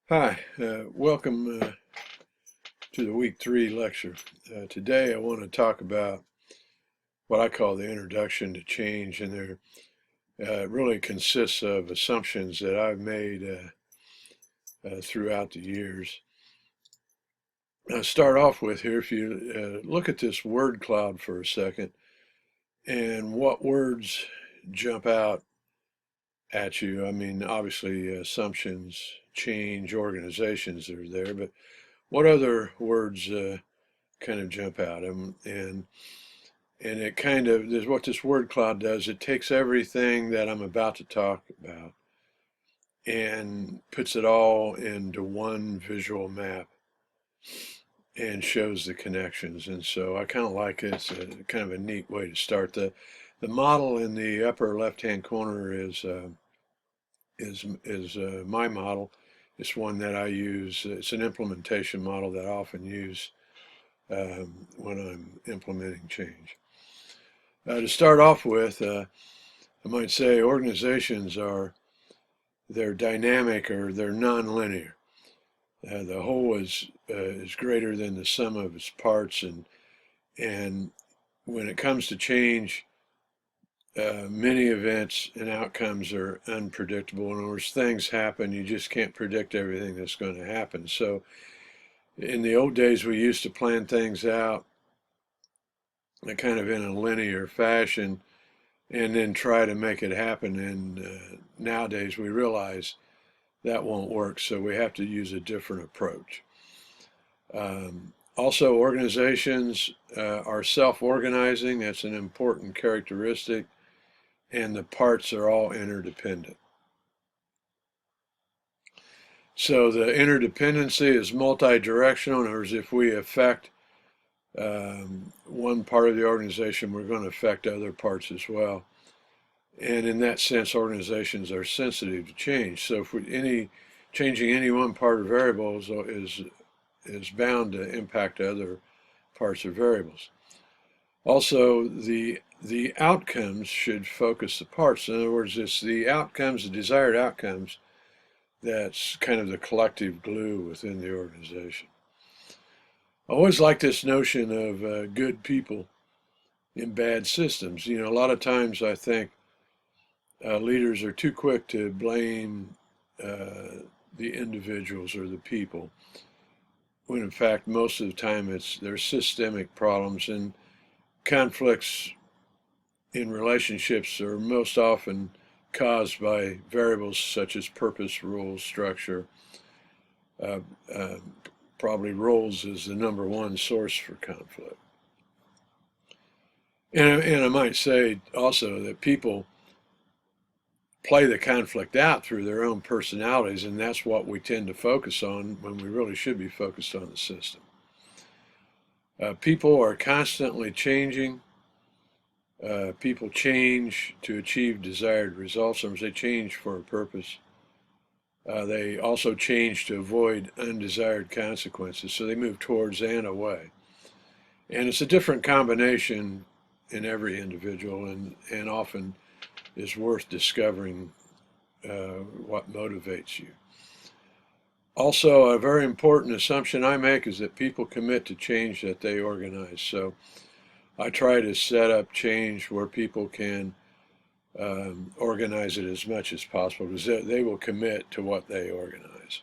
Hi, welcome to the week 3 lecture. Today I want to talk about what I call the introduction to change, and there really consists of assumptions that I've made throughout the years. I'll start off with here, if you look at this word cloud for a second, and what words jump out at you. I mean, obviously, assumptions, change, organizations are there, but what other words kind of jump out? And it kind of, there's what this word cloud does. It takes everything that I'm about to talk about and puts it all into one visual map and shows the connections. And so I kind of like it. It's a kind of a neat way to start. The model in the upper left-hand corner is my model. It's one that I use. It's an implementation model that I often use when I'm implementing change. To start off with, I might say organizations they're dynamic or they're nonlinear. The whole is greater than the sum of its parts, and when it comes to change, many events and outcomes are unpredictable. In other words, things happen. You just can't predict everything that's going to happen. So, in the old days, we used to plan things out kind of in a linear fashion and then try to make it happen. And nowadays we realize that won't work, so we have to use a different approach. Also, organizations are self-organizing. That's an important characteristic, and the parts are all interdependent. So the interdependency is multi-directional. In other words, if we affect one part of the organization, we're going to affect other parts as well. And in that sense, organizations are sensitive to change. So if changing any one part of variables is bound to impact other parts of variables. Also, the outcomes should focus the parts. In other words, it's the outcomes, the desired outcomes, that's kind of the collective glue within the organization. I always like this notion of good people in bad systems. You know, a lot of times I think leaders are too quick to blame the individuals or the people, when in fact most of the time there's systemic problems, and conflicts in relationships are most often caused by variables such as purpose, rules, structure. Uh, uh, Probably roles is the number one source for conflict. And I might say also that people play the conflict out through their own personalities, and that's what we tend to focus on when we really should be focused on the system. People are constantly changing. People change to achieve desired results. Sometimes they change for a purpose. They also change to avoid undesired consequences, so they move towards and away. And it's a different combination in every individual, and often is worth discovering what motivates you. Also, a very important assumption I make is that people commit to change that they organize. So I try to set up change where people can organize it as much as possible, because they will commit to what they organize.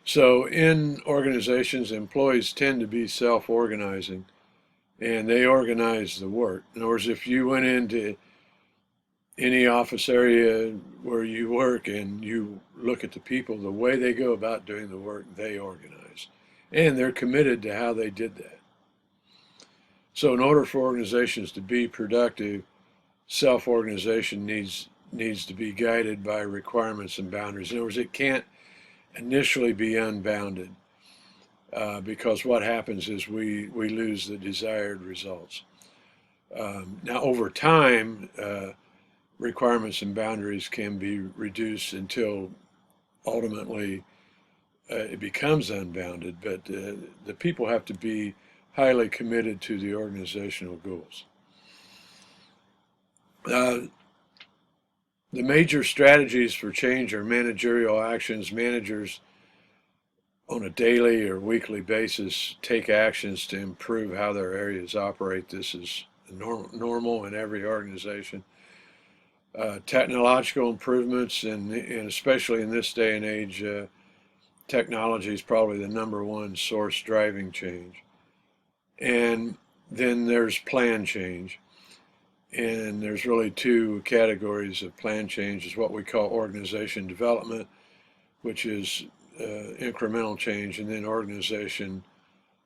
So in organizations, employees tend to be self-organizing, and they organize the work. In other words, if you went into any office area where you work and you look at the people, the way they go about doing the work, they organize. And they're committed to how they did that. So in order for organizations to be productive, self-organization needs to be guided by requirements and boundaries. In other words, it can't initially be unbounded, because what happens is we lose the desired results. Now, over time, requirements and boundaries can be reduced until ultimately it becomes unbounded, but the people have to be highly committed to the organizational goals. Uh, The major strategies for change are managerial actions. Managers on a daily or weekly basis take actions to improve how their areas operate. This is normal in every organization. Technological improvements, and especially in this day and age, technology is probably the number one source driving change. And then there's plan change. And there's really two categories of plan change. Is what we call organization development, which is incremental change, and then organization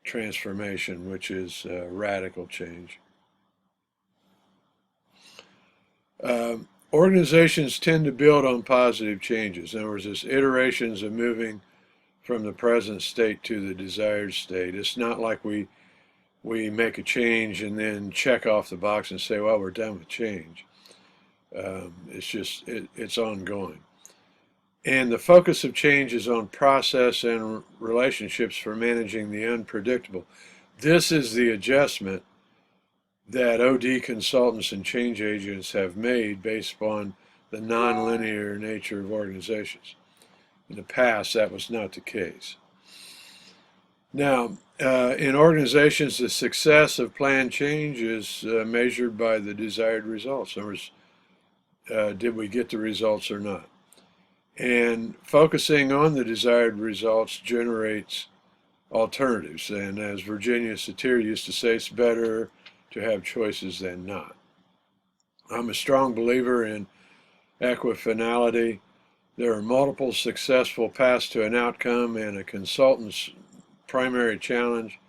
transformation, which is radical change. Organizations tend to build on positive changes. In other words, it's iterations of moving from the present state to the desired state. It's not like we make a change and then check off the box and say, well, we're done with change. It's ongoing. And the focus of change is on process and relationships for managing the unpredictable. This is the adjustment that OD consultants and change agents have made based upon the nonlinear nature of organizations. In the past, that was not the case. Now, in organizations, the success of planned change is measured by the desired results. In other words, did we get the results or not? And focusing on the desired results generates alternatives. And as Virginia Satir used to say, it's better to have choices than not. I'm a strong believer in equifinality. There are multiple successful paths to an outcome, and a consultant's primary challenge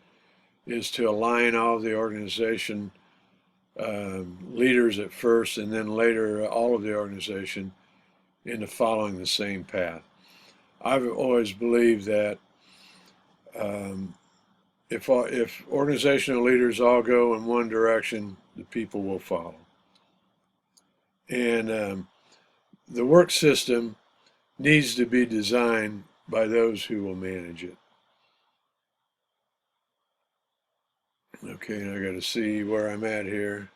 is to align all of the organization leaders at first, and then later all of the organization into following the same path. I've always believed that if organizational leaders all go in one direction, the people will follow. And the work system needs to be designed by those who will manage it. Okay, I got to see where I'm at here.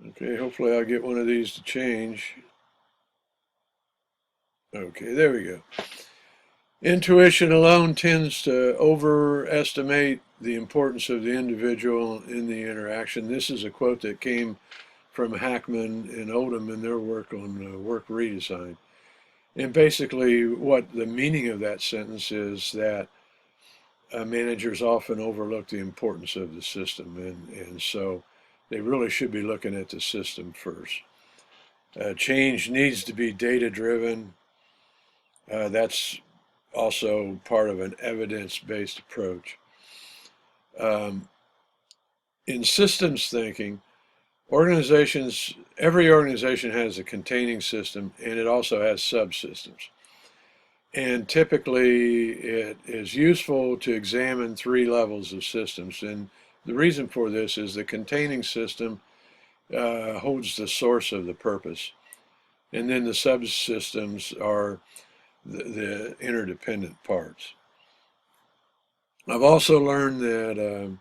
Okay, hopefully I'll get one of these to change. Okay, there we go. Intuition alone tends to overestimate the importance of the individual in the interaction. This is a quote that came from Hackman and Odom in their work on work redesign. And basically what the meaning of that sentence is that managers often overlook the importance of the system, and so they really should be looking at the system first. Change needs to be data-driven. That's also part of an evidence-based approach. In systems thinking, every organization has a containing system, and it also has subsystems. And typically it is useful to examine three levels of systems. And the reason for this is the containing system holds the source of the purpose. And then the subsystems are the interdependent parts. I've also learned that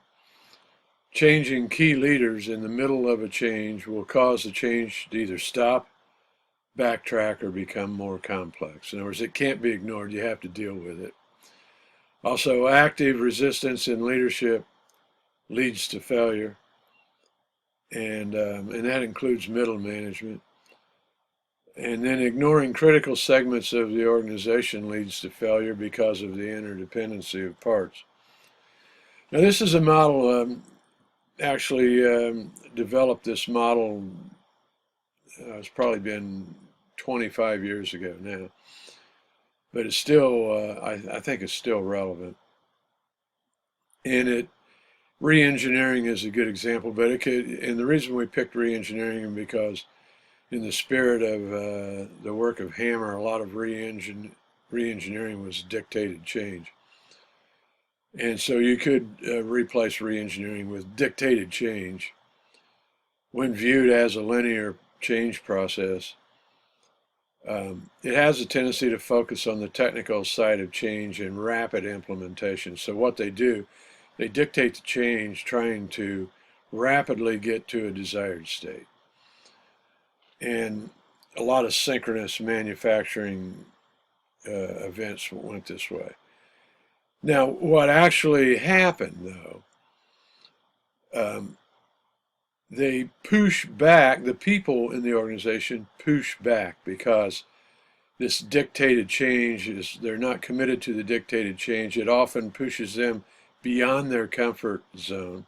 changing key leaders in the middle of a change will cause the change to either stop, backtrack, or become more complex. In other words, it can't be ignored. You have to deal with it. Also, active resistance in leadership leads to failure, and that includes middle management. And then ignoring critical segments of the organization leads to failure because of the interdependency of parts. Now, this is a model, developed this model, it's probably been 25 years ago now, but it's still, I think it's still relevant. And re-engineering is a good example, but and the reason we picked re-engineering is because in the spirit of the work of Hammer, a lot of re-engineering was dictated change. And so you could replace re-engineering with dictated change. When viewed as a linear change process, It has a tendency to focus on the technical side of change and rapid implementation. So what they do, they dictate the change, trying to rapidly get to a desired state. And a lot of synchronous manufacturing events went this way. Now, what actually happened, though, they push back, the people in the organization push back because this dictated change is, they're not committed to the dictated change. It often pushes them beyond their comfort zone.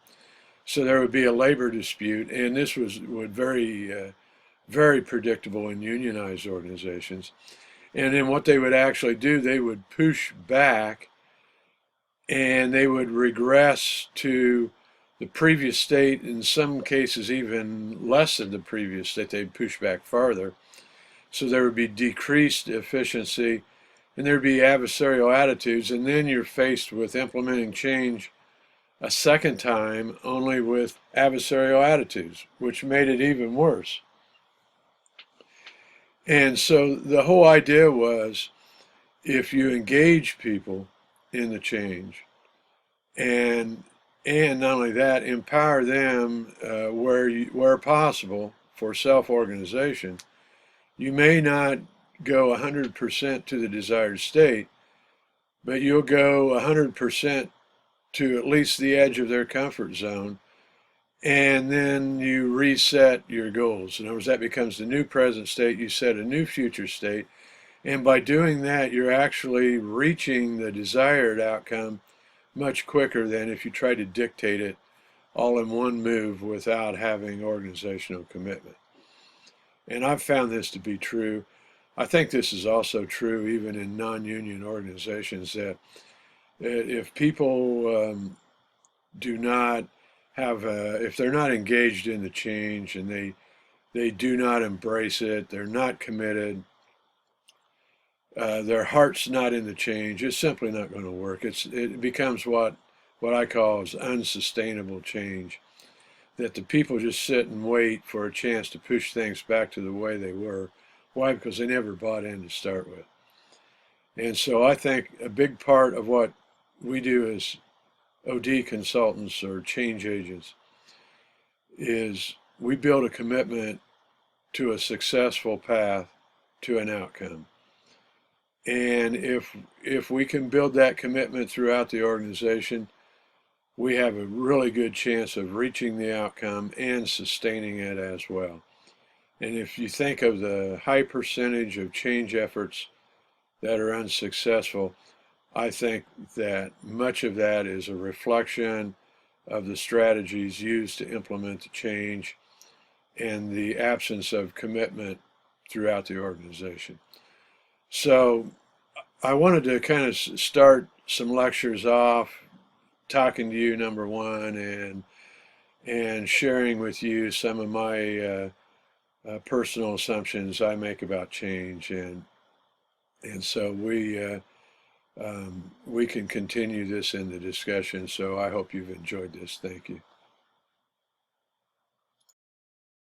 So there would be a labor dispute, and this would very predictable in unionized organizations. And then what they would actually do, they would push back and they would regress to the previous state, in some cases even less than the previous state. They'd push back farther. So there would be decreased efficiency and there'd be adversarial attitudes, and then you're faced with implementing change a second time, only with adversarial attitudes, which made it even worse. And so the whole idea was, if you engage people in the change, and not only that, empower them where possible for self-organization, you may not go 100% to the desired state, but you'll go 100% to at least the edge of their comfort zone, and then you reset your goals. In other words, that becomes the new present state. You set a new future state, and by doing that, you're actually reaching the desired outcome much quicker than if you try to dictate it all in one move without having organizational commitment. And I've found this to be true. I think this is also true even in non-union organizations, that if people do not have, if they're not engaged in the change and they do not embrace it, they're not committed, their heart's not in the change, it's simply not going to work. It becomes what I call is unsustainable change, that the people just sit and wait for a chance to push things back to the way they were. Why? Because they never bought in to start with. And so I think a big part of what we do as OD consultants or change agents is we build a commitment to a successful path to an outcome. And if we can build that commitment throughout the organization, we have a really good chance of reaching the outcome and sustaining it as well. And if you think of the high percentage of change efforts that are unsuccessful, I think that much of that is a reflection of the strategies used to implement the change and the absence of commitment throughout the organization. So I wanted to kind of start some lectures off talking to you, number one, and sharing with you some of my personal assumptions I make about change, and so we can continue this in the discussion. So I hope you've enjoyed this. Thank you.